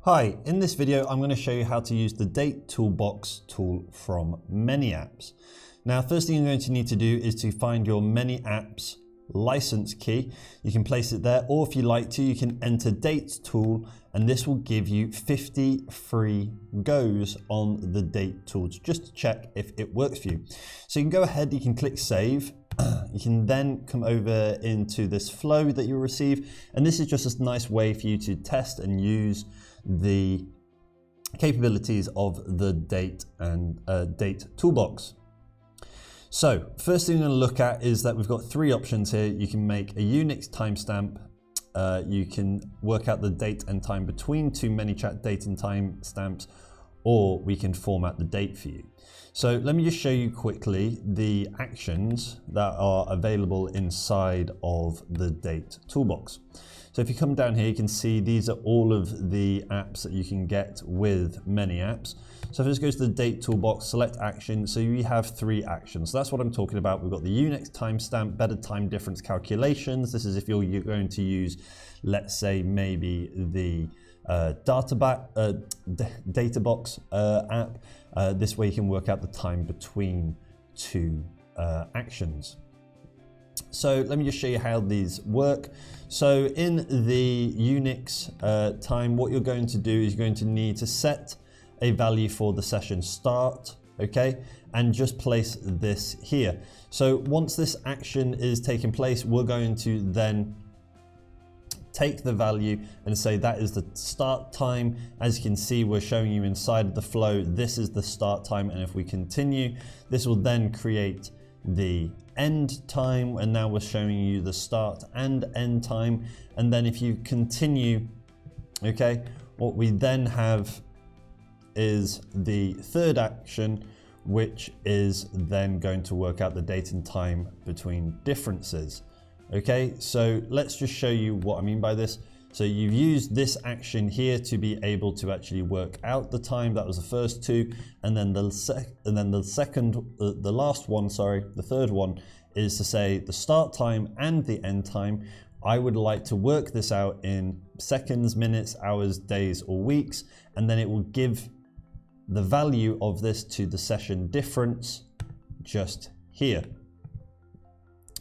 Hi, in this video I'm going to show you how to use the Date Toolbox tool from ManyApps. Now, first thing you're going to need to do is to find your ManyApps license key. You can place it there, or if you like to, you can enter Date Tool, and this will give you 50 free goes on the Date tools, just to check if it works for you. So you can go ahead, you can click Save. You can then come over into this flow that you'll receive, and this is just a nice way for you to test and use the capabilities of the Date and Date Toolbox. So first thing we're going to look at is that we've got three options here. You can make a UNIX timestamp. You can work out the date and time between two ManyChat date and time stamps, or we can format the date for you. So let me just show you quickly the actions that are available inside of the Date Toolbox. So if you come down here, you can see these are all of the apps that you can get with ManyApps. So if I just go to the Date Toolbox, select action, so we have three actions. So that's what I'm talking about. We've got the UNIX timestamp, better time difference calculations. This is if you're going to use, let's say, maybe the Databox app. This way you can work out the time between two actions. So let me just show you how these work. So in the UNIX time, what you're going to do is you're going to need to set a value for the session start, okay? And just place this here. So once this action is taking place, we're going to then take the value and say that is the start time. As you can see, we're showing you inside of the flow, this is the start time, and if we continue, this will then create the end time, and now we're showing you the start and end time. And then if you continue, okay, what we then have is the third action, which is then going to work out the date and time between differences. Okay, so let's just show you what I mean by this. So you've used this action here to be able to actually work out the time. That was the first two, and then the last one, the third one is to say the start time and the end time. I would like to work this out in seconds, minutes, hours, days, or weeks, and then it will give the value of this to the session difference just here.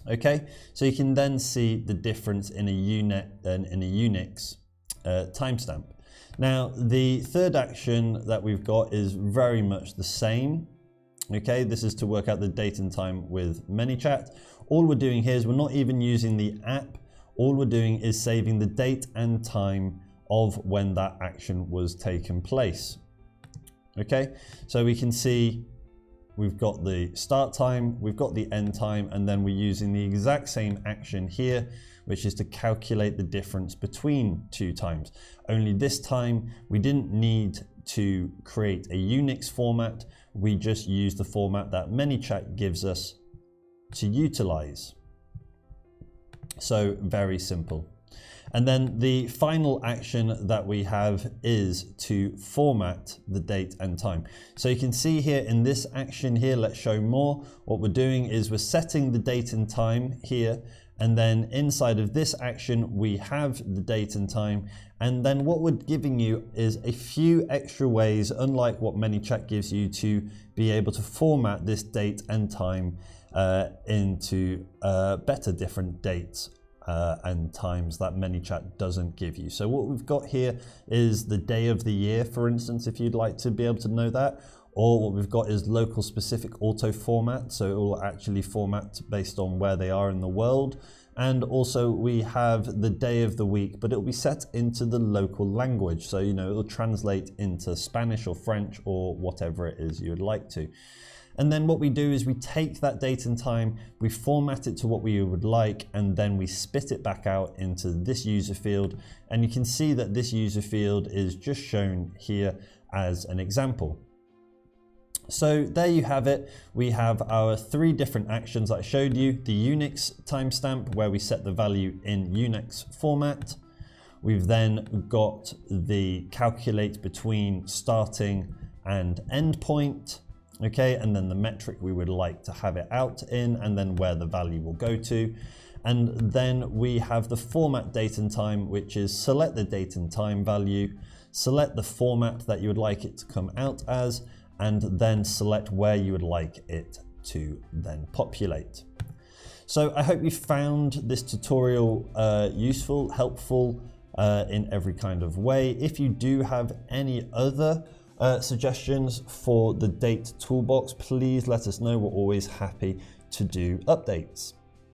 Okay, so you can then see the difference in a UNIX timestamp. Now, the third action that we've got is very much the same. Okay, this is to work out the date and time with ManyChat. All we're doing here is we're not even using the app. All we're doing is saving the date and time of when that action was taken place. Okay, so we can see we've got the start time, we've got the end time, and then we're using the exact same action here, which is to calculate the difference between two times. Only this time, we didn't need to create a UNIX format. We just used the format that ManyChat gives us to utilize. So very simple. And then the final action that we have is to format the date and time. So you can see here in this action here, let's show more. What we're doing is we're setting the date and time here, and then inside of this action, we have the date and time. And then what we're giving you is a few extra ways, unlike what ManyChat gives you, to be able to format this date and time into better different dates and times that ManyChat doesn't give you. So what we've got here is the day of the year, for instance, if you'd like to be able to know that. Or what we've got is local specific auto format, so it will actually format based on where they are in the world. And also we have the day of the week, but it will be set into the local language. So, you know, it will translate into Spanish or French or whatever it is you would like to. And then what we do is we take that date and time, we format it to what we would like, and then we spit it back out into this user field. And you can see that this user field is just shown here as an example. So there you have it. We have our three different actions that I showed you. The UNIX timestamp, where we set the value in UNIX format. We've then got the calculate between starting and end point. Okay, and then the metric we would like to have it out in, and then where the value will go to. And then we have the format date and time, which is select the date and time value, select the format that you would like it to come out as, and then select where you would like it to then populate. So I hope you found this tutorial useful, helpful in every kind of way. If you do have any other suggestions for the date toolbox, please let us know. We're always happy to do updates.